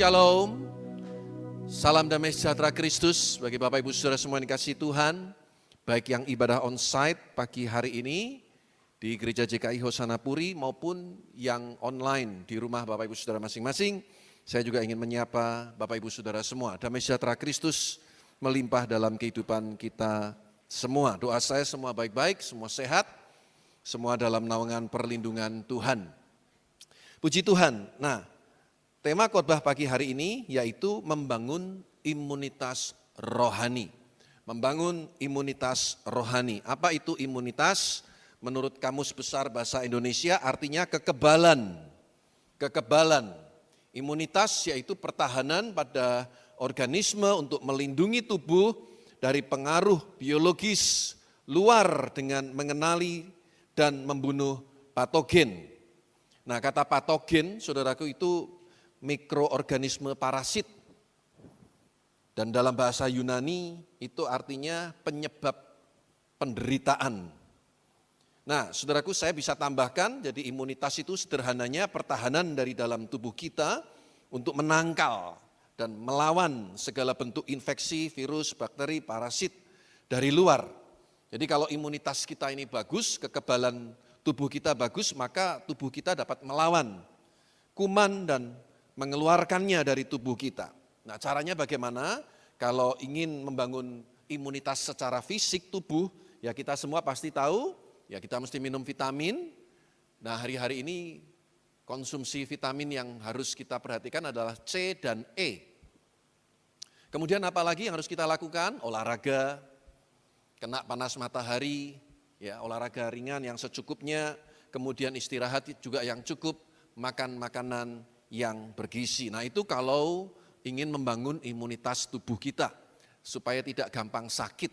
Shalom, salam damai sejahtera Kristus bagi Bapak Ibu Saudara semua yang dikasihi Tuhan, baik yang ibadah onsite pagi hari ini di Gereja JKI Hosanapuri maupun yang online di rumah Bapak Ibu Saudara masing-masing. Saya juga ingin menyapa Bapak Ibu Saudara semua, damai sejahtera Kristus melimpah dalam kehidupan kita semua. Doa saya semua baik-baik, semua sehat, semua dalam naungan perlindungan Tuhan. Puji Tuhan. Nah, tema khotbah pagi hari ini yaitu membangun imunitas rohani. Membangun imunitas rohani. Apa itu imunitas? Menurut Kamus Besar Bahasa Indonesia artinya kekebalan. Kekebalan. Imunitas yaitu pertahanan pada organisme untuk melindungi tubuh dari pengaruh biologis luar dengan mengenali dan membunuh patogen. Nah, kata patogen, saudaraku, itu mikroorganisme parasit. Dan dalam bahasa Yunani itu artinya penyebab penderitaan. Nah, saudaraku, saya bisa tambahkan, jadi imunitas itu sederhananya pertahanan dari dalam tubuh kita untuk menangkal dan melawan segala bentuk infeksi, virus, bakteri, parasit dari luar. Jadi kalau imunitas kita ini bagus, kekebalan tubuh kita bagus, maka tubuh kita dapat melawan kuman dan mengeluarkannya dari tubuh kita. Nah, caranya bagaimana? Kalau ingin membangun imunitas secara fisik tubuh, ya kita semua pasti tahu, ya kita mesti minum vitamin. Nah, hari-hari ini konsumsi vitamin yang harus kita perhatikan adalah C dan E. Kemudian apa lagi yang harus kita lakukan? Olahraga, kena panas matahari, ya olahraga ringan yang secukupnya, kemudian istirahat juga yang cukup, makan makanan yang bergizi. Nah, itu kalau ingin membangun imunitas tubuh kita supaya tidak gampang sakit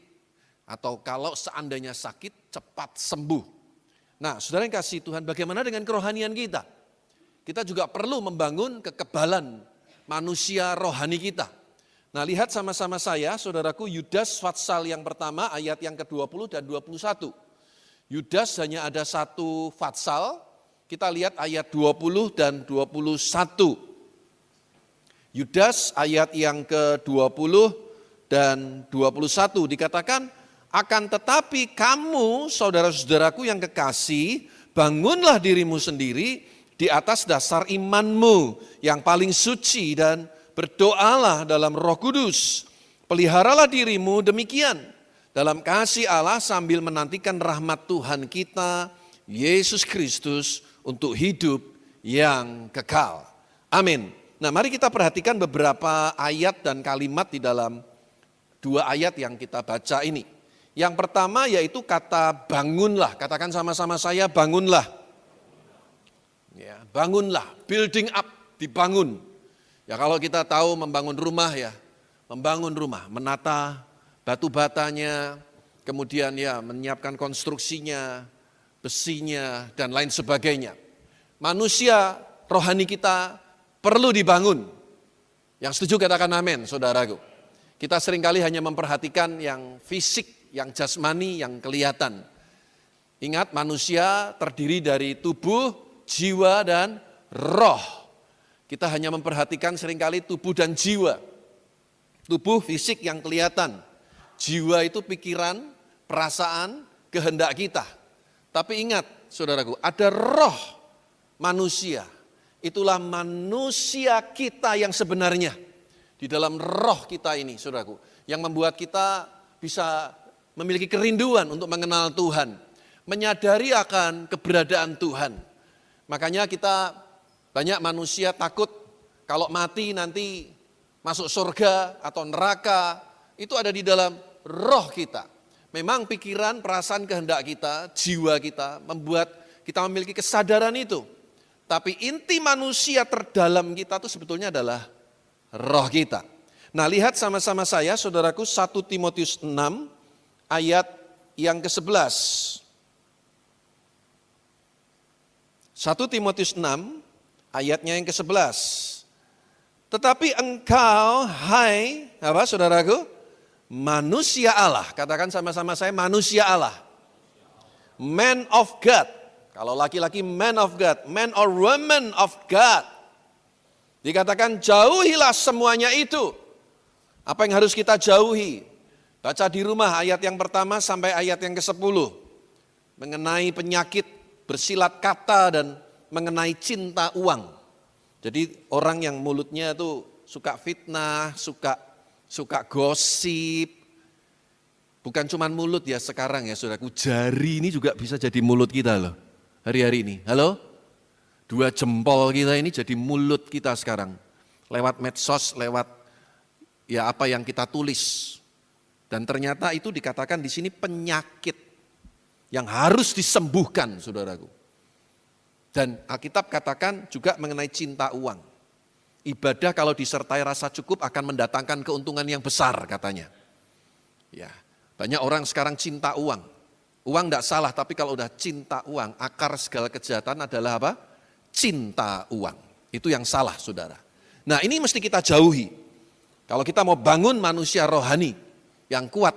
atau kalau seandainya sakit cepat sembuh. Nah, saudara yang kasih Tuhan, bagaimana dengan kerohanian kita? Kita juga perlu membangun kekebalan manusia rohani kita. Nah, lihat sama-sama saya, saudaraku, Yudas Fatsal yang pertama ayat yang ke-20 dan 21. Yudas hanya ada satu Fatsal. Kita lihat ayat 20 dan 21. Yudas ayat yang ke-20 dan 21 dikatakan, akan tetapi kamu saudara-saudaraku yang kekasih, bangunlah dirimu sendiri di atas dasar imanmu yang paling suci dan berdoalah dalam Roh Kudus. Peliharalah dirimu demikian dalam kasih Allah sambil menantikan rahmat Tuhan kita, Yesus Kristus, untuk hidup yang kekal. Amin. Nah, mari kita perhatikan beberapa ayat dan kalimat di dalam dua ayat yang kita baca ini. Yang pertama yaitu kata bangunlah. Katakan sama-sama saya, bangunlah. Ya, bangunlah, building up, dibangun. Ya, kalau kita tahu membangun rumah ya, membangun rumah, menata batu batanya, kemudian ya menyiapkan konstruksinya, besinya, dan lain sebagainya. Manusia rohani kita perlu dibangun. Yang setuju katakan amin, saudaraku. Kita seringkali hanya memperhatikan yang fisik, yang jasmani, yang kelihatan. Ingat, manusia terdiri dari tubuh, jiwa, dan roh. Kita hanya memperhatikan seringkali tubuh dan jiwa. Tubuh fisik yang kelihatan. Jiwa itu pikiran, perasaan, kehendak kita. Tapi ingat, saudaraku, ada roh manusia. Itulah manusia kita yang sebenarnya. Di dalam roh kita ini, saudaraku, yang membuat kita bisa memiliki kerinduan untuk mengenal Tuhan. Menyadari akan keberadaan Tuhan. Makanya kita banyak manusia takut kalau mati nanti masuk surga atau neraka. Itu ada di dalam roh kita. Memang pikiran, perasaan, kehendak kita, jiwa kita membuat kita memiliki kesadaran itu. Tapi inti manusia terdalam kita itu sebetulnya adalah roh kita. Nah, lihat sama-sama saya, saudaraku, 1 Timotius 6 ayat yang ke-11. 1 Timotius 6 ayatnya yang ke-11. Tetapi engkau, hai, apa saudaraku? Manusia Allah, katakan sama-sama saya, manusia Allah. Man of God, kalau laki-laki man of God, man or woman of God. Dikatakan jauhilah semuanya itu. Apa yang harus kita jauhi? Baca di rumah ayat yang pertama sampai ayat yang ke-10. Mengenai penyakit, bersilat kata dan mengenai cinta uang. Jadi orang yang mulutnya itu suka fitnah, suka gosip. Bukan cuma mulut ya sekarang ya saudaraku, jari ini juga bisa jadi mulut kita loh. Hari-hari ini, halo? 2 jempol kita ini jadi mulut kita sekarang. Lewat medsos, lewat ya apa yang kita tulis. Dan ternyata itu dikatakan di sini penyakit yang harus disembuhkan, saudaraku. Dan Alkitab katakan juga mengenai cinta uang. Ibadah kalau disertai rasa cukup akan mendatangkan keuntungan yang besar katanya. Ya, banyak orang sekarang cinta uang. Uang tidak salah, tapi kalau udah cinta uang, akar segala kejahatan adalah apa? Cinta uang. Itu yang salah, saudara. Nah, ini mesti kita jauhi. Kalau kita mau bangun manusia rohani yang kuat,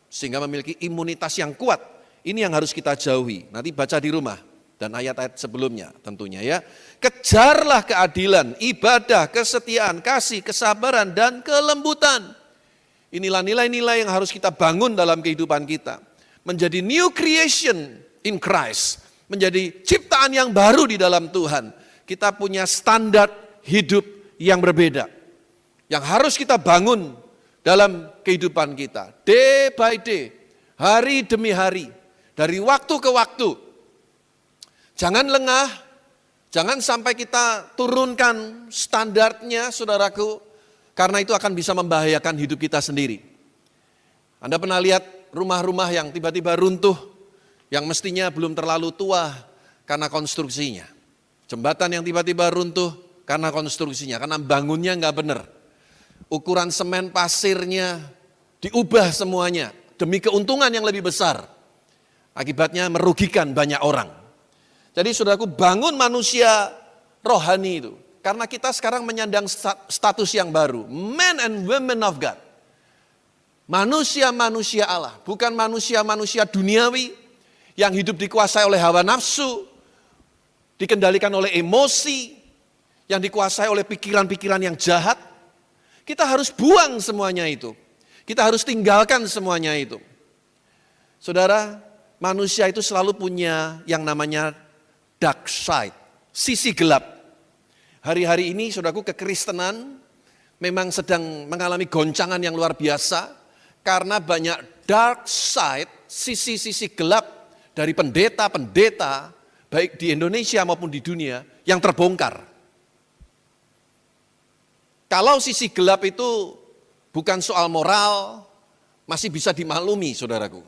sehingga memiliki imunitas yang kuat, ini yang harus kita jauhi. Nanti baca di rumah dan ayat-ayat sebelumnya tentunya ya. Kejarlah keadilan, ibadah, kesetiaan, kasih, kesabaran, dan kelembutan. Inilah nilai-nilai yang harus kita bangun dalam kehidupan kita. Menjadi new creation in Christ. Menjadi ciptaan yang baru di dalam Tuhan. Kita punya standar hidup yang berbeda. Yang harus kita bangun dalam kehidupan kita. Day by day, hari demi hari, dari waktu ke waktu. Jangan lengah, jangan sampai kita turunkan standarnya saudaraku. Karena itu akan bisa membahayakan hidup kita sendiri. Anda pernah lihat rumah-rumah yang tiba-tiba runtuh, yang mestinya belum terlalu tua karena konstruksinya. Jembatan yang tiba-tiba runtuh karena konstruksinya, karena bangunnya nggak benar. Ukuran semen pasirnya diubah semuanya demi keuntungan yang lebih besar. Akibatnya merugikan banyak orang. Jadi saudaraku, bangun manusia rohani itu. Karena kita sekarang menyandang status yang baru. Men and women of God. Manusia-manusia Allah, bukan manusia-manusia duniawi yang hidup dikuasai oleh hawa nafsu, dikendalikan oleh emosi, yang dikuasai oleh pikiran-pikiran yang jahat. Kita harus buang semuanya itu. Kita harus tinggalkan semuanya itu. Saudara, manusia itu selalu punya yang namanya dark side, sisi gelap. Hari-hari ini saudaraku, kekristenan memang sedang mengalami goncangan yang luar biasa. Karena banyak dark side, sisi-sisi gelap dari pendeta-pendeta, baik di Indonesia maupun di dunia, yang terbongkar. Kalau sisi gelap itu bukan soal moral, masih bisa dimaklumi saudaraku.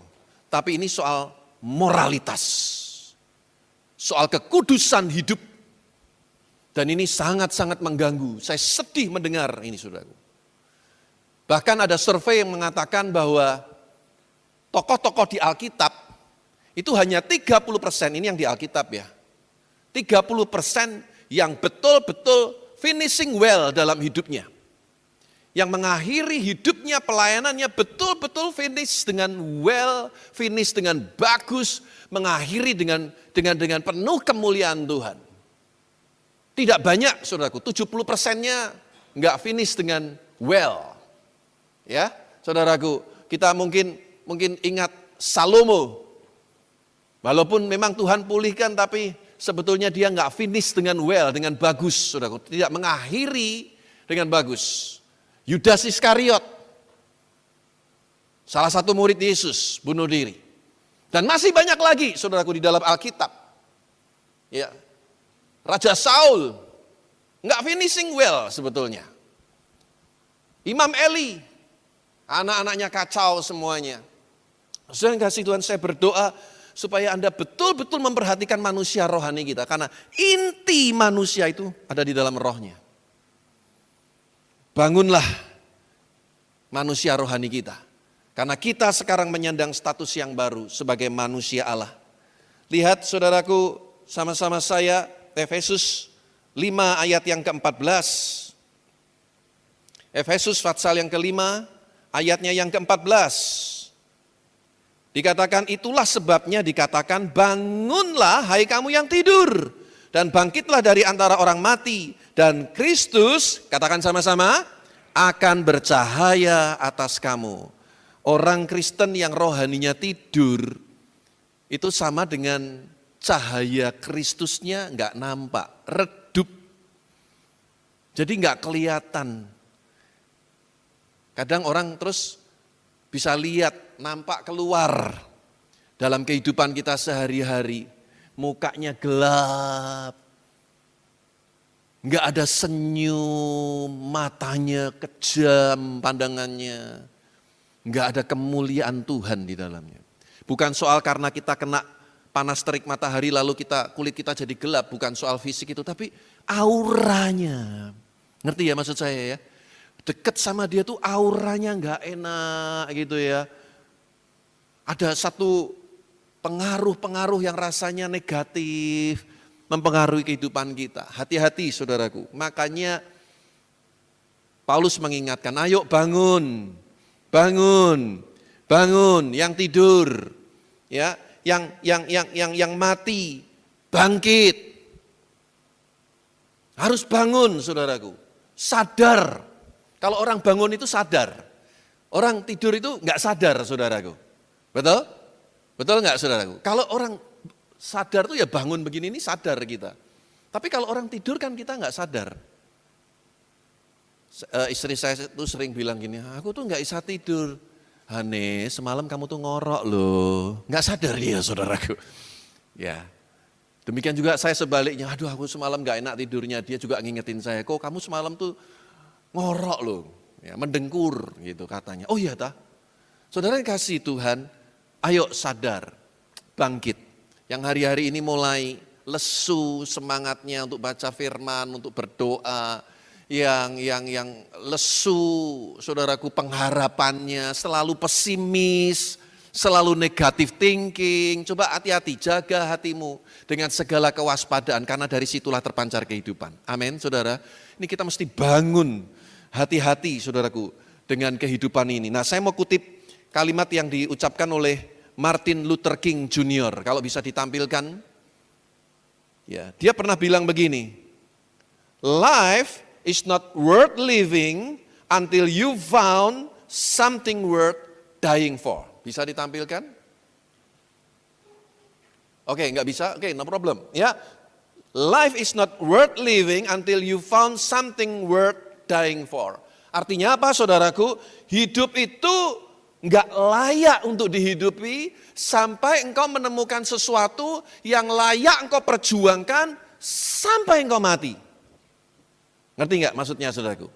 Tapi ini soal moralitas, soal kekudusan hidup. Dan ini sangat-sangat mengganggu, saya sedih mendengar ini saudaraku. Bahkan ada survei yang mengatakan bahwa tokoh-tokoh di Alkitab itu hanya 30%, ini yang di Alkitab ya. 30% yang betul-betul finishing well dalam hidupnya. Yang mengakhiri hidupnya, pelayanannya betul-betul finish dengan well, finish dengan bagus, mengakhiri dengan penuh kemuliaan Tuhan. Tidak banyak saudaraku, 70%-nya enggak finish dengan well. Ya, saudaraku, kita mungkin ingat Salomo. Walaupun memang Tuhan pulihkan, tapi sebetulnya dia nggak finish dengan well, dengan bagus, saudaraku. Tidak mengakhiri dengan bagus. Yudas Iskariot, salah satu murid Yesus, bunuh diri. Dan masih banyak lagi, saudaraku, di dalam Alkitab. Ya, Raja Saul, nggak finishing well sebetulnya. Imam Eli, anak-anaknya kacau semuanya. Saya kasih Tuhan, saya berdoa supaya Anda betul-betul memperhatikan manusia rohani kita. Karena inti manusia itu ada di dalam rohnya. Bangunlah manusia rohani kita. Karena kita sekarang menyandang status yang baru sebagai manusia Allah. Lihat saudaraku, sama-sama saya, Efesus 5 ayat yang ke-14. Efesus pasal yang ke-5. Ayatnya yang ke-14, dikatakan itulah sebabnya dikatakan bangunlah hai kamu yang tidur, dan bangkitlah dari antara orang mati. Dan Kristus, katakan sama-sama, akan bercahaya atas kamu. Orang Kristen yang rohaninya tidur, itu sama dengan cahaya Kristusnya enggak nampak, redup. Jadi enggak kelihatan. Kadang orang terus bisa lihat, nampak keluar dalam kehidupan kita sehari-hari. Mukanya gelap, enggak ada senyum, matanya kejam pandangannya. Enggak ada kemuliaan Tuhan di dalamnya. Bukan soal karena kita kena panas terik matahari lalu kulit kita jadi gelap, bukan soal fisik itu, tapi auranya. Ngerti ya maksud saya ya? Dekat sama dia tuh auranya enggak enak gitu ya. Ada satu pengaruh-pengaruh yang rasanya negatif mempengaruhi kehidupan kita. Hati-hati saudaraku. Makanya Paulus mengingatkan, ayo bangun, bangun, bangun yang tidur, ya, yang mati, bangkit. Harus bangun saudaraku. Sadar. Kalau orang bangun itu sadar. Orang tidur itu enggak sadar saudaraku. Betul? Betul enggak saudaraku? Kalau orang sadar tuh ya bangun begini ini sadar kita. Tapi kalau orang tidur kan kita enggak sadar. Istri saya tuh sering bilang gini, aku tuh enggak bisa tidur. Hane, semalam kamu tuh ngorok loh. Enggak sadar dia saudaraku. Ya. Demikian juga saya sebaliknya, aduh aku semalam enggak enak tidurnya. Dia juga ngingetin saya, kok kamu semalam tuh ngorok loh. Ya, mendengkur gitu katanya. Oh iya tah. Saudara yang kasih Tuhan, ayo sadar, bangkit. Yang hari-hari ini mulai lesu semangatnya untuk baca firman, untuk berdoa. Yang lesu, saudaraku, pengharapannya, selalu pesimis, selalu negatif thinking. Coba hati-hati, jaga hatimu dengan segala kewaspadaan, karena dari situlah terpancar kehidupan. Amin, saudara. Ini kita mesti bangun, hati-hati saudaraku, dengan kehidupan ini. Nah, saya mau kutip kalimat yang diucapkan oleh Martin Luther King Jr. Kalau bisa ditampilkan, ya, dia pernah bilang begini, life is not worth living until you found something worth dying for. Bisa ditampilkan? Oke, enggak bisa? Oke, no problem. Ya, life is not worth living until you found something worth dying for. Artinya apa saudaraku? Hidup itu enggak layak untuk dihidupi sampai engkau menemukan sesuatu yang layak engkau perjuangkan sampai engkau mati. Ngerti enggak maksudnya saudaraku?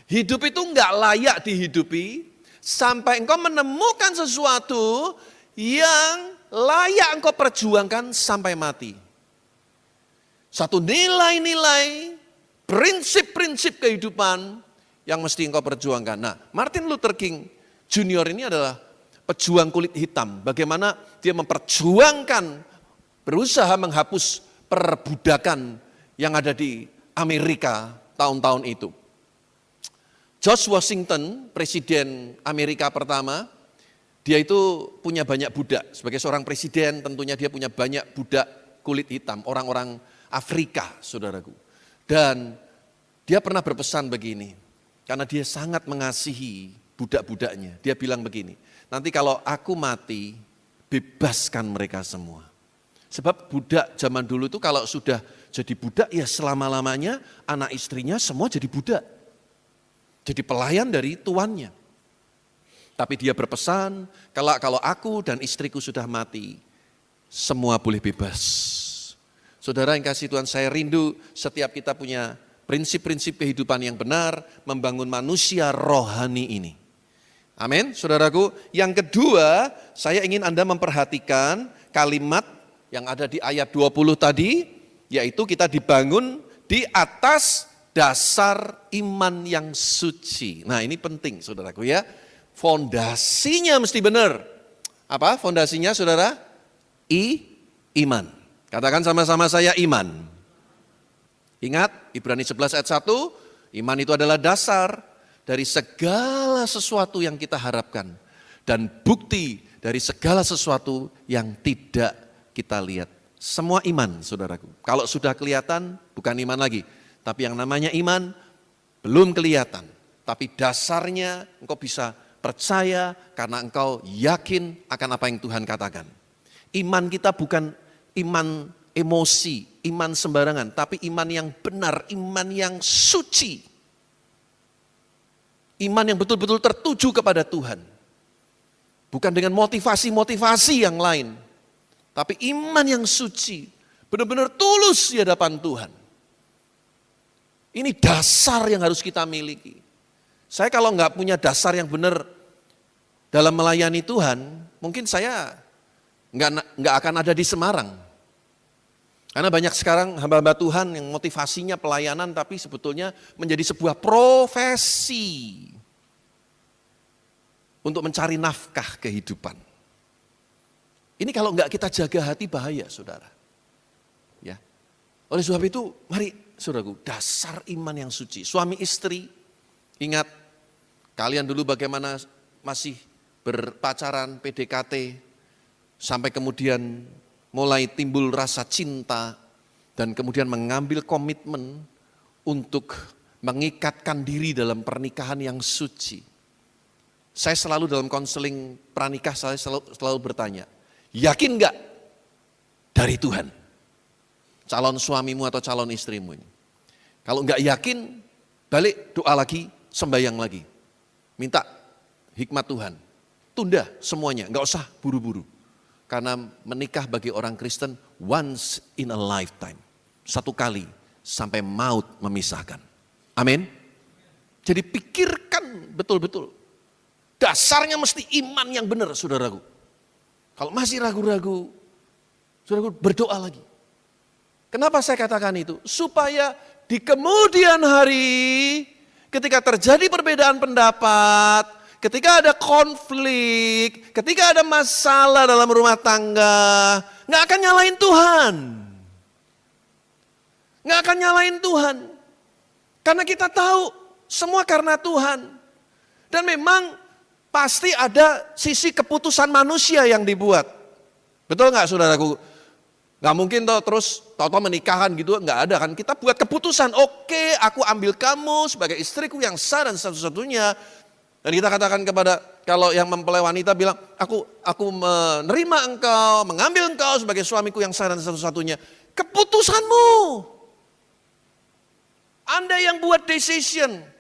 Hidup itu enggak layak dihidupi sampai engkau menemukan sesuatu yang layak engkau perjuangkan sampai mati. Satu nilai-nilai, prinsip-prinsip kehidupan yang mesti engkau perjuangkan. Nah, Martin Luther King Junior ini adalah pejuang kulit hitam. Bagaimana dia memperjuangkan, berusaha menghapus perbudakan yang ada di Amerika tahun-tahun itu. George Washington, presiden Amerika pertama, dia itu punya banyak budak. Sebagai seorang presiden tentunya dia punya banyak budak kulit hitam, orang-orang Afrika, saudaraku. Dan dia pernah berpesan begini, karena dia sangat mengasihi budak-budaknya. Dia bilang begini, nanti kalau aku mati, bebaskan mereka semua. Sebab budak zaman dulu itu kalau sudah jadi budak, ya selama-lamanya anak istrinya semua jadi budak. Jadi pelayan dari tuannya. Tapi dia berpesan, kalau aku dan istriku sudah mati, semua boleh bebas. Saudara yang kasih Tuhan, saya rindu setiap kita punya prinsip-prinsip kehidupan yang benar, membangun manusia rohani ini. Amin, saudaraku. Yang kedua, saya ingin Anda memperhatikan kalimat yang ada di ayat 20 tadi, yaitu kita dibangun di atas dasar iman yang suci. Nah, ini penting saudaraku ya. Fondasinya mesti benar. Apa fondasinya saudara? Iman. Katakan sama-sama saya iman. Ingat, Ibrani 11 ayat 1, iman itu adalah dasar dari segala sesuatu yang kita harapkan dan bukti dari segala sesuatu yang tidak kita lihat. Semua iman, saudaraku. Kalau sudah kelihatan, bukan iman lagi. Tapi yang namanya iman, belum kelihatan. Tapi dasarnya engkau bisa percaya karena engkau yakin akan apa yang Tuhan katakan. Iman kita bukan iman emosi, iman sembarangan. Tapi iman yang benar, iman yang suci. Iman yang betul-betul tertuju kepada Tuhan. Bukan dengan motivasi-motivasi yang lain. Tapi iman yang suci, benar-benar tulus di hadapan Tuhan. Ini dasar yang harus kita miliki. Saya kalau nggak punya dasar yang benar dalam melayani Tuhan, mungkin saya nggak akan ada di Semarang. Karena banyak sekarang hamba-hamba Tuhan yang motivasinya pelayanan, tapi sebetulnya menjadi sebuah profesi untuk mencari nafkah kehidupan. Ini kalau enggak kita jaga hati bahaya, saudara. Ya. Oleh sebab itu, mari saudaraku, dasar iman yang suci. Suami istri, ingat kalian dulu bagaimana masih berpacaran, PDKT, sampai kemudian mulai timbul rasa cinta, dan kemudian mengambil komitmen untuk mengikatkan diri dalam pernikahan yang suci. Saya selalu dalam konseling pranikah, saya selalu bertanya, yakin enggak dari Tuhan? Calon suamimu atau calon istrimu ini. Kalau enggak yakin, balik doa lagi, sembahyang lagi. Minta hikmat Tuhan. Tunda semuanya, enggak usah buru-buru. Karena menikah bagi orang Kristen once in a lifetime. Satu kali sampai maut memisahkan. Amin. Jadi pikirkan betul-betul. Dasarnya mesti iman yang benar, saudaraku. Kalau masih ragu-ragu, saudaraku berdoa lagi. Kenapa saya katakan itu? Supaya di kemudian hari, ketika terjadi perbedaan pendapat, ketika ada konflik, ketika ada masalah dalam rumah tangga, nggak akan nyalain Tuhan. Nggak akan nyalain Tuhan. Karena kita tahu semua karena Tuhan. Dan memang pasti ada sisi keputusan manusia yang dibuat. Betul nggak saudaraku? Nggak mungkin terus tau-tau menikahan gitu, nggak ada kan. Kita buat keputusan, oke, aku ambil kamu sebagai istriku yang sah dan satu-satunya. Dan kita katakan kepada, kalau yang mempelai wanita bilang, aku menerima engkau, mengambil engkau sebagai suamiku yang sah dan satu-satunya. Keputusanmu. Anda yang buat decision.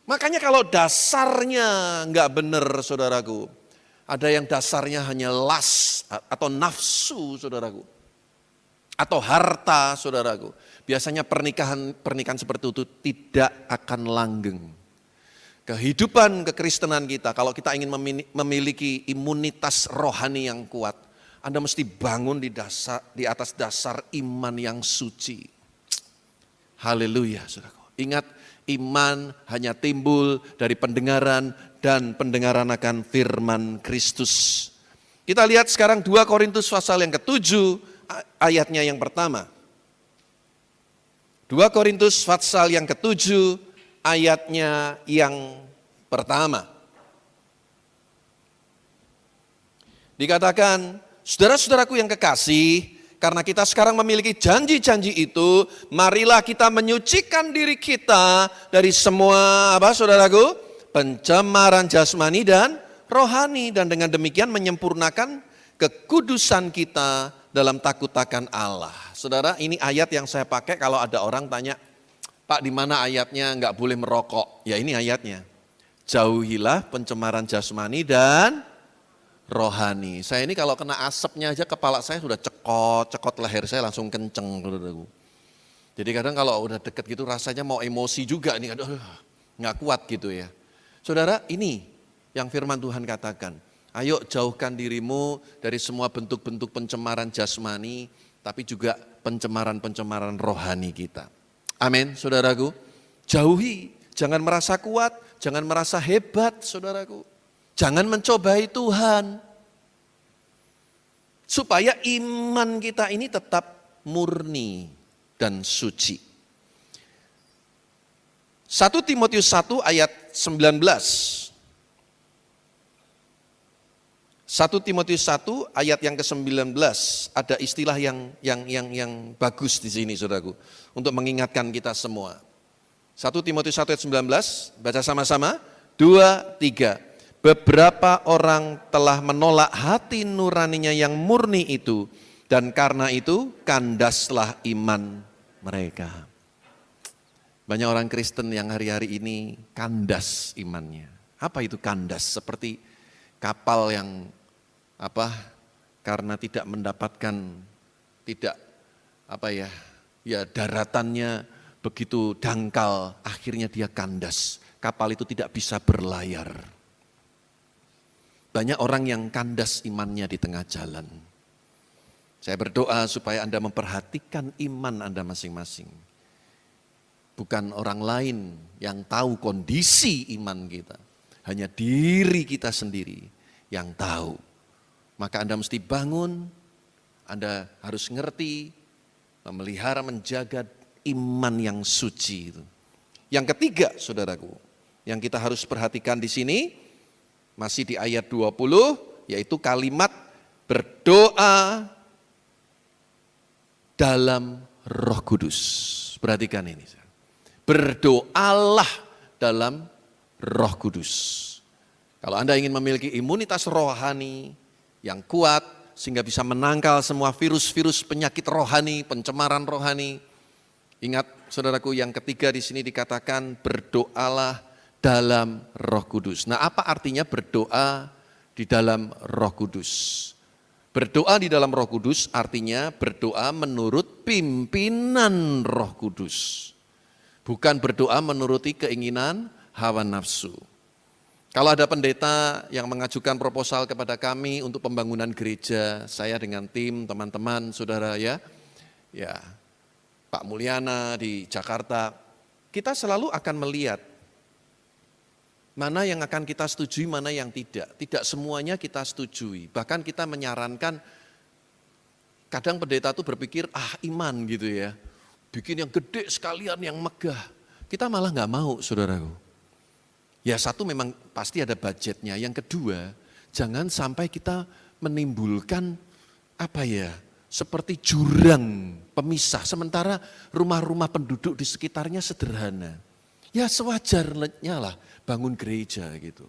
Makanya kalau dasarnya nggak benar, saudaraku, ada yang dasarnya hanya lust atau nafsu, saudaraku, atau harta, saudaraku. Biasanya pernikahan seperti itu tidak akan langgeng. Kehidupan kekristenan kita, kalau kita ingin memiliki imunitas rohani yang kuat, Anda mesti bangun di atas dasar iman yang suci. Haleluya, saudaraku. Ingat, iman hanya timbul dari pendengaran dan pendengaran akan firman Kristus. Kita lihat sekarang 2 Korintus pasal yang ke-7 ayatnya yang pertama. 2 Korintus pasal yang ke-7 ayatnya yang pertama. Dikatakan, saudara-saudaraku yang kekasih, karena kita sekarang memiliki janji-janji itu, marilah kita menyucikan diri kita dari semua saudaraku? Pencemaran jasmani dan rohani, dan dengan demikian menyempurnakan kekudusan kita dalam takut akan Allah. Saudara, ini ayat yang saya pakai kalau ada orang tanya, Pak, di mana ayatnya nggak boleh merokok? Ya, ini ayatnya. Jauhilah pencemaran jasmani dan rohani. Saya ini kalau kena asapnya aja kepala saya sudah cekot leher saya langsung kenceng. Jadi kadang kalau udah deket gitu rasanya mau emosi juga nih, nggak kuat gitu ya. Saudara, ini yang firman Tuhan katakan. Ayo jauhkan dirimu dari semua bentuk-bentuk pencemaran jasmani, tapi juga pencemaran-pencemaran rohani kita. Amin, saudaraku. Jauhi, jangan merasa kuat, jangan merasa hebat, saudaraku. Jangan mencobai Tuhan. Supaya iman kita ini tetap murni dan suci. 1 Timotius 1 ayat 19. 1 1 Timotius 1 ayat yang ke-19 ada istilah yang bagus di sini saudaraku untuk mengingatkan kita semua. 1 Timotius 1 ayat 19, baca sama-sama, 2, 3. Beberapa orang telah menolak hati nuraninya yang murni itu, dan karena itu kandaslah iman mereka. Banyak orang Kristen yang hari-hari ini kandas imannya. Apa itu kandas? Seperti kapal yang karena tidak mendapatkan daratannya begitu dangkal, akhirnya dia kandas. Kapal itu tidak bisa berlayar. Banyak orang yang kandas imannya di tengah jalan. Saya berdoa supaya Anda memperhatikan iman Anda masing-masing. Bukan orang lain yang tahu kondisi iman kita. Hanya diri kita sendiri yang tahu. Maka Anda mesti bangun, Anda harus ngerti, memelihara, menjaga iman yang suci itu. Yang ketiga, saudaraku, yang kita harus perhatikan di sini, masih di ayat 20, yaitu kalimat berdoa dalam Roh Kudus. Perhatikan ini. Berdoalah dalam Roh Kudus. Kalau Anda ingin memiliki imunitas rohani yang kuat, sehingga bisa menangkal semua virus-virus penyakit rohani, pencemaran rohani. Ingat saudaraku, yang ketiga di sini dikatakan berdoalah dalam Roh Kudus. Nah, apa artinya berdoa di dalam Roh Kudus? Berdoa di dalam Roh Kudus artinya berdoa menurut pimpinan Roh Kudus. Bukan berdoa menuruti keinginan hawa nafsu. Kalau ada pendeta yang mengajukan proposal kepada kami untuk pembangunan gereja, saya dengan tim, teman-teman, saudara ya Pak Mulyana di Jakarta, kita selalu akan melihat mana yang akan kita setujui, mana yang tidak. Tidak semuanya kita setujui, bahkan kita menyarankan, kadang pendeta itu berpikir, iman gitu ya, bikin yang gede sekalian, yang megah. Kita malah nggak mau, saudaraku. Ya satu memang pasti ada budgetnya, yang kedua jangan sampai kita menimbulkan seperti jurang pemisah, sementara rumah-rumah penduduk di sekitarnya sederhana. Ya sewajarnya lah bangun gereja gitu.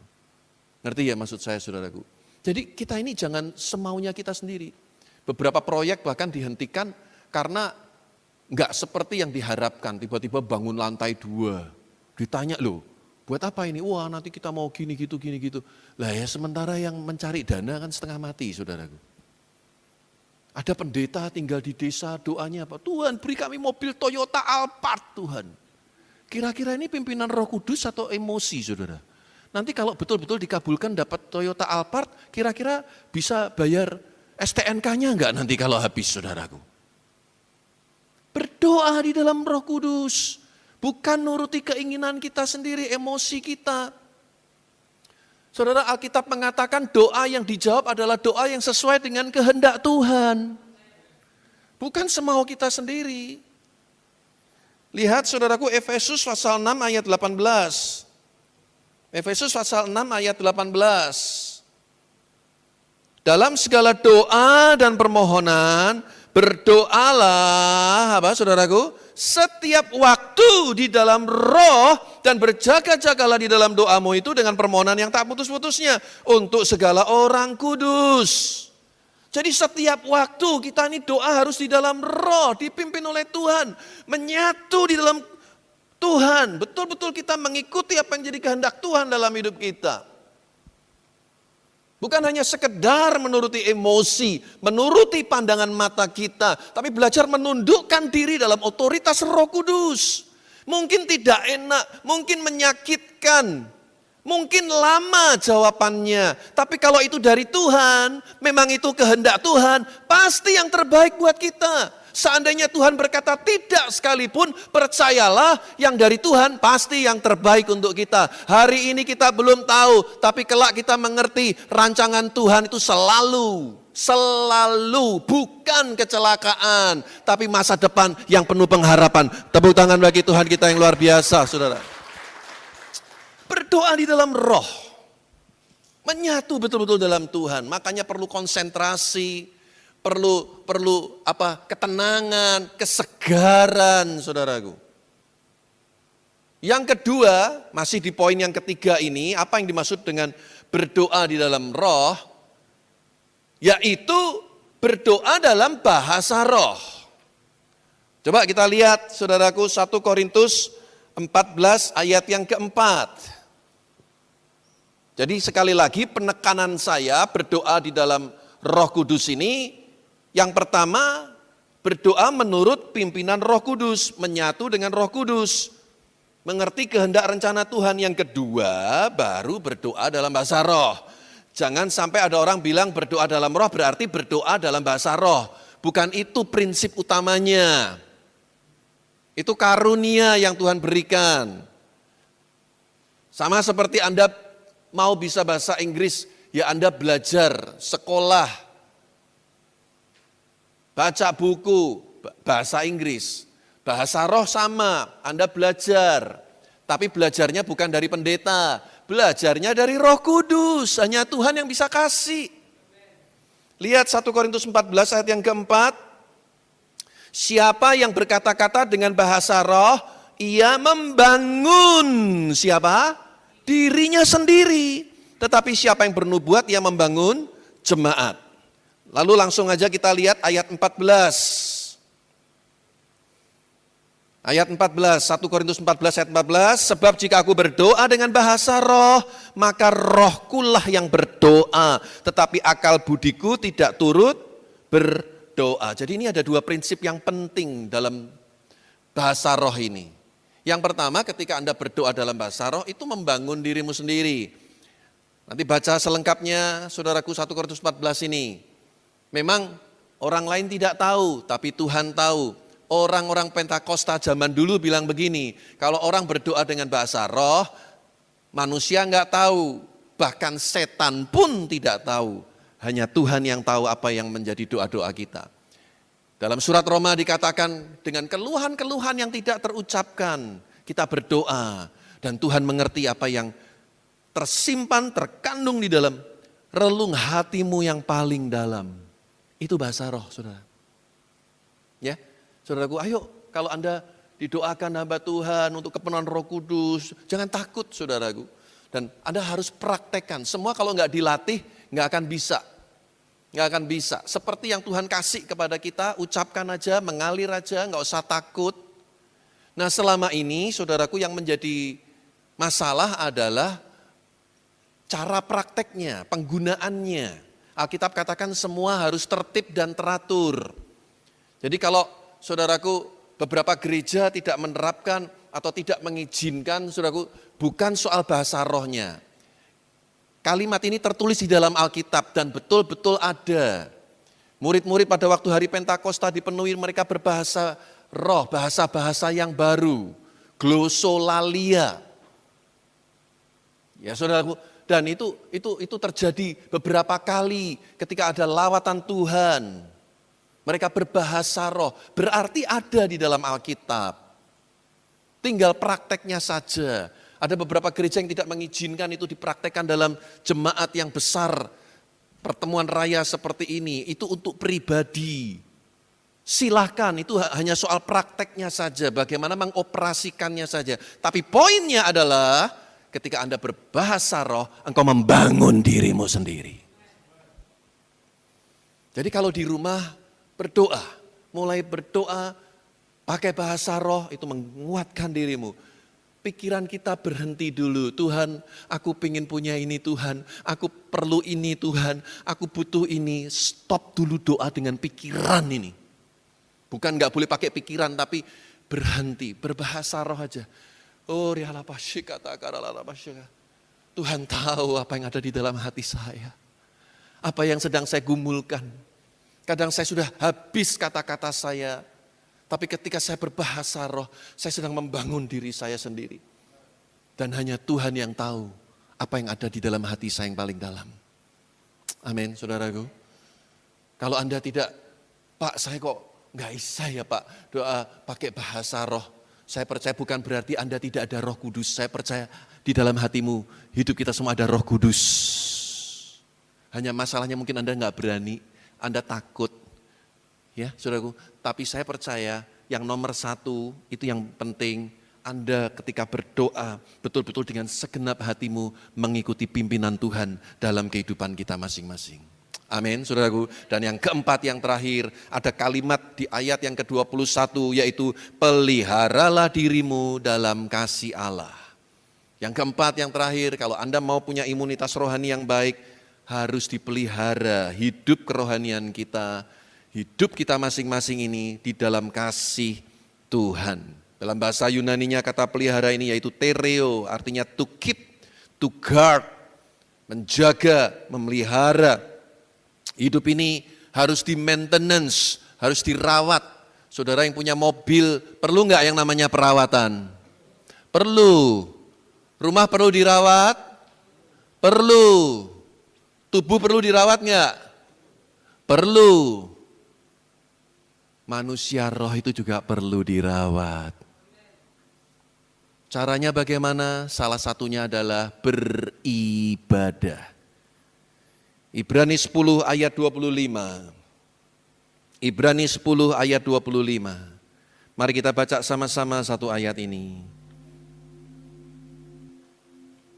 Ngerti ya maksud saya saudaraku? Jadi kita ini jangan semaunya kita sendiri. Beberapa proyek bahkan dihentikan karena nggak seperti yang diharapkan, tiba-tiba bangun lantai 2. Ditanya loh, buat apa ini? Wah nanti kita mau gini gitu. Lah ya sementara yang mencari dana kan setengah mati saudaraku. Ada pendeta tinggal di desa, doanya apa? Tuhan beri kami mobil Toyota Alphard Tuhan. Kira-kira ini pimpinan Roh Kudus atau emosi saudara? Nanti kalau betul-betul dikabulkan dapat Toyota Alphard, kira-kira bisa bayar STNK-nya enggak nanti kalau habis saudaraku? Berdoa di dalam Roh Kudus. Bukan nuruti keinginan kita sendiri, emosi kita. Saudara, Alkitab mengatakan doa yang dijawab adalah doa yang sesuai dengan kehendak Tuhan. Bukan semau kita sendiri. Lihat saudaraku Efesus pasal 6 ayat 18. Efesus pasal 6 ayat 18. Dalam segala doa dan permohonan, berdoalah, saudaraku? Setiap waktu di dalam roh dan berjaga-jagalah di dalam doamu itu dengan permohonan yang tak putus-putusnya untuk segala orang kudus. Jadi setiap waktu kita ini doa harus di dalam roh, dipimpin oleh Tuhan, menyatu di dalam Tuhan. Betul-betul kita mengikuti apa yang jadi kehendak Tuhan dalam hidup kita. Bukan hanya sekedar menuruti emosi, menuruti pandangan mata kita, tapi belajar menundukkan diri dalam otoritas Roh Kudus. Mungkin tidak enak, mungkin menyakitkan, mungkin lama jawabannya. Tapi kalau itu dari Tuhan, memang itu kehendak Tuhan, pasti yang terbaik buat kita. Seandainya Tuhan berkata tidak sekalipun, percayalah yang dari Tuhan pasti yang terbaik untuk kita. Hari ini kita belum tahu, tapi kelak kita mengerti rancangan Tuhan itu selalu bukan kecelakaan, tapi masa depan yang penuh pengharapan. Tepuk tangan bagi Tuhan kita yang luar biasa, saudara. Berdoa di dalam roh. Menyatu betul-betul dalam Tuhan. Makanya perlu konsentrasi, perlu ketenangan, kesegaran, saudaraku. Yang kedua, masih di poin yang ketiga ini, apa yang dimaksud dengan berdoa di dalam roh? Yaitu berdoa dalam bahasa roh. Coba kita lihat, saudaraku, 1 Korintus 14 ayat yang keempat. Jadi sekali lagi penekanan saya berdoa di dalam Roh Kudus ini, yang pertama berdoa menurut pimpinan Roh Kudus, menyatu dengan Roh Kudus, mengerti kehendak rencana Tuhan. Yang kedua baru berdoa dalam bahasa roh. Jangan sampai ada orang bilang berdoa dalam roh berarti berdoa dalam bahasa roh. Bukan itu prinsip utamanya. Itu karunia yang Tuhan berikan. Sama seperti Anda mau bisa bahasa Inggris, ya Anda belajar, sekolah, baca buku, bahasa Inggris. Bahasa roh sama, Anda belajar. Tapi belajarnya bukan dari pendeta, belajarnya dari Roh Kudus. Hanya Tuhan yang bisa kasih. Lihat 1 Korintus 14 ayat yang keempat. Siapa yang berkata-kata dengan bahasa roh, ia membangun siapa? Dirinya sendiri. Tetapi siapa yang bernubuat, ia membangun jemaat. Lalu langsung aja kita lihat ayat 14. Ayat 14, 1 Korintus 14 ayat 14, sebab jika aku berdoa dengan bahasa roh, maka rohkulah yang berdoa, tetapi akal budiku tidak turut berdoa. Jadi ini ada dua prinsip yang penting dalam bahasa roh ini. Yang pertama, ketika Anda berdoa dalam bahasa roh, itu membangun dirimu sendiri. Nanti baca selengkapnya, saudaraku, 1 Korintus 14 ini. Memang orang lain tidak tahu, tapi Tuhan tahu. Orang-orang Pentakosta zaman dulu bilang begini, kalau orang berdoa dengan bahasa roh, manusia enggak tahu, bahkan setan pun tidak tahu. Hanya Tuhan yang tahu apa yang menjadi doa-doa kita. Dalam surat Roma dikatakan dengan keluhan-keluhan yang tidak terucapkan, kita berdoa dan Tuhan mengerti apa yang tersimpan, terkandung di dalam relung hatimu yang paling dalam. Itu bahasa roh, saudara. Ya. Saudaraku, ayo kalau Anda didoakan hamba Tuhan untuk kepenuhan Roh Kudus, jangan takut saudaraku. Dan Anda harus praktekkan, semua kalau nggak dilatih nggak akan bisa. Nggak akan bisa, seperti yang Tuhan kasih kepada kita, ucapkan aja, mengalir aja, nggak usah takut. Nah selama ini saudaraku yang menjadi masalah adalah cara prakteknya, penggunaannya. Alkitab katakan semua harus tertib dan teratur. Jadi kalau saudaraku, beberapa gereja tidak menerapkan atau tidak mengizinkan, saudaraku, bukan soal bahasa rohnya. Kalimat ini tertulis di dalam Alkitab dan betul-betul ada. Murid-murid pada waktu hari Pentakosta dipenuhi, mereka berbahasa roh, bahasa-bahasa yang baru. Glosolalia. Ya saudaraku, dan itu terjadi beberapa kali ketika ada lawatan Tuhan. Mereka berbahasa roh, berarti ada di dalam Alkitab. Tinggal prakteknya saja. Ada beberapa gereja yang tidak mengizinkan itu dipraktekkan dalam jemaat yang besar. Pertemuan raya seperti ini, itu untuk pribadi. Silahkan, itu hanya soal prakteknya saja, bagaimana mengoperasikannya saja. Tapi poinnya adalah ketika Anda berbahasa roh, engkau membangun dirimu sendiri. Jadi kalau di rumah, berdoa, mulai berdoa, pakai bahasa roh itu menguatkan dirimu. Pikiran kita berhenti dulu, Tuhan aku pengen punya ini Tuhan, aku perlu ini Tuhan, aku butuh ini. Stop dulu doa dengan pikiran ini. Bukan gak boleh pakai pikiran tapi berhenti, berbahasa roh aja. Oh Tuhan tahu apa yang ada di dalam hati saya. Apa yang sedang saya gumulkan. Kadang saya sudah habis kata-kata saya, tapi ketika saya berbahasa roh, saya sedang membangun diri saya sendiri. Dan hanya Tuhan yang tahu apa yang ada di dalam hati saya yang paling dalam. Amin, saudaraku. Kalau Anda tidak, Pak saya kok nggak bisa ya Pak doa pakai bahasa roh. Saya percaya bukan berarti Anda tidak ada Roh Kudus. Saya percaya di dalam hatimu, hidup kita semua ada Roh Kudus. Hanya masalahnya mungkin Anda nggak berani, Anda takut. Ya, saudaraku, tapi saya percaya yang nomor satu itu yang penting, Anda ketika berdoa betul-betul dengan segenap hatimu mengikuti pimpinan Tuhan dalam kehidupan kita masing-masing. Amin, saudaraku. Dan yang keempat, yang terakhir, ada kalimat di ayat yang ke-21 yaitu peliharalah dirimu dalam kasih Allah. Yang keempat, yang terakhir, kalau Anda mau punya imunitas rohani yang baik, harus dipelihara hidup kerohanian kita, hidup kita masing-masing ini di dalam kasih Tuhan. Dalam bahasa Yunaninya kata pelihara ini yaitu tereo, artinya to keep, to guard, menjaga, memelihara. Hidup ini harus di maintenance, harus dirawat. Saudara yang punya mobil, perlu nggak yang namanya perawatan? Perlu. Rumah perlu dirawat? Perlu. Tubuh perlu dirawat nggak? Perlu. Manusia roh itu juga perlu dirawat. Caranya bagaimana? Salah satunya adalah beribadah. Ibrani 10 ayat 25. Ibrani 10 ayat 25. Mari kita baca sama-sama satu ayat ini.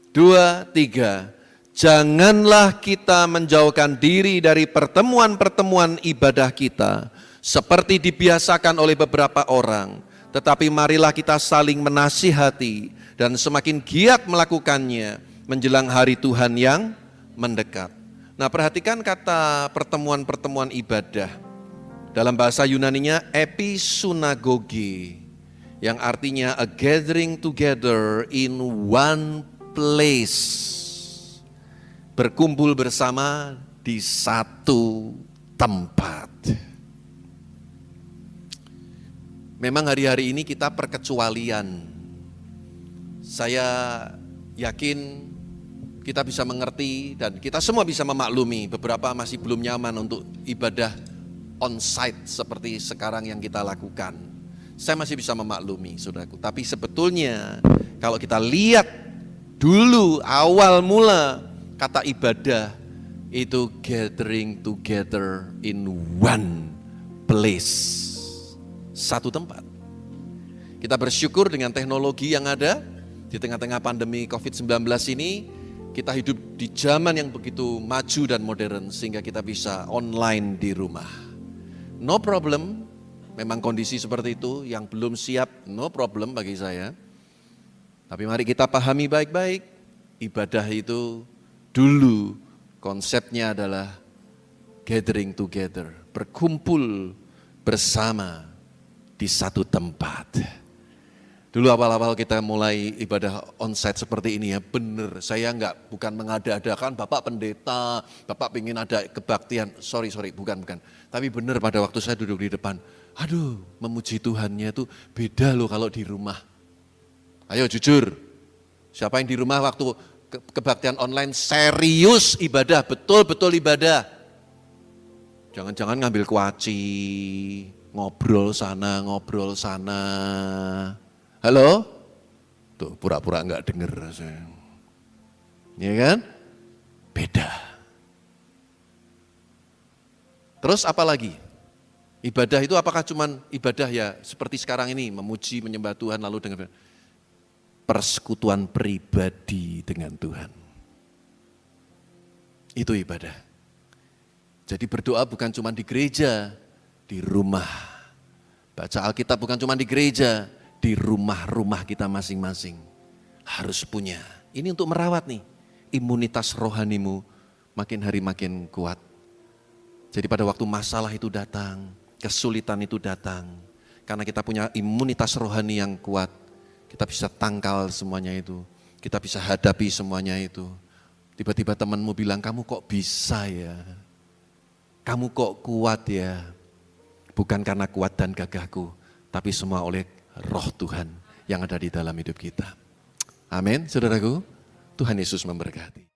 2, 3. Janganlah kita menjauhkan diri dari pertemuan-pertemuan ibadah kita, seperti dibiasakan oleh beberapa orang, tetapi marilah kita saling menasihati dan semakin giat melakukannya menjelang hari Tuhan yang mendekat. Nah, perhatikan kata pertemuan-pertemuan ibadah. Dalam bahasa Yunaninya episunagoge, yang artinya a gathering together in one place. Berkumpul bersama di satu tempat. Memang hari-hari ini kita perkecualian. Saya yakin kita bisa mengerti dan kita semua bisa memaklumi beberapa masih belum nyaman untuk ibadah on-site seperti sekarang yang kita lakukan. Saya masih bisa memaklumi, saudaraku. Tapi sebetulnya kalau kita lihat dulu awal mula kata ibadah itu gathering together in one place. Satu tempat. Kita bersyukur dengan teknologi yang ada di tengah-tengah pandemi COVID-19 ini, kita hidup di zaman yang begitu maju dan modern sehingga kita bisa online di rumah. No problem, memang kondisi seperti itu, yang belum siap no problem bagi saya. Tapi mari kita pahami baik-baik, ibadah itu dulu konsepnya adalah gathering together, berkumpul bersama di satu tempat. Dulu awal-awal kita mulai ibadah onsite seperti ini ya, benar. Saya bukan mengada-adakan Bapak pendeta, Bapak ingin ada kebaktian. Sorry, bukan. Tapi benar pada waktu saya duduk di depan, aduh, memuji Tuhannya itu beda loh kalau di rumah. Ayo jujur, siapa yang di rumah waktu kebaktian online serius ibadah, betul-betul ibadah. Jangan-jangan ngambil kuaci, ngobrol sana, ngobrol sana. Halo? Tuh pura-pura enggak denger. Iya kan? Beda. Terus apa lagi? Ibadah itu apakah cuman ibadah ya seperti sekarang ini, memuji, menyembah Tuhan lalu dengan persekutuan pribadi dengan Tuhan. Itu ibadah. Jadi berdoa bukan cuma di gereja, di rumah. Baca Alkitab bukan cuma di gereja, di rumah-rumah kita masing-masing. Harus punya. Ini untuk merawat nih, imunitas rohanimu makin hari makin kuat. Jadi pada waktu masalah itu datang, kesulitan itu datang, karena kita punya imunitas rohani yang kuat, kita bisa tangkal semuanya itu, kita bisa hadapi semuanya itu. Tiba-tiba temanmu bilang, kamu kok bisa ya? Kamu kok kuat ya? Bukan karena kuat dan gagahku, tapi semua oleh Roh Tuhan yang ada di dalam hidup kita. Amin, saudaraku. Tuhan Yesus memberkati.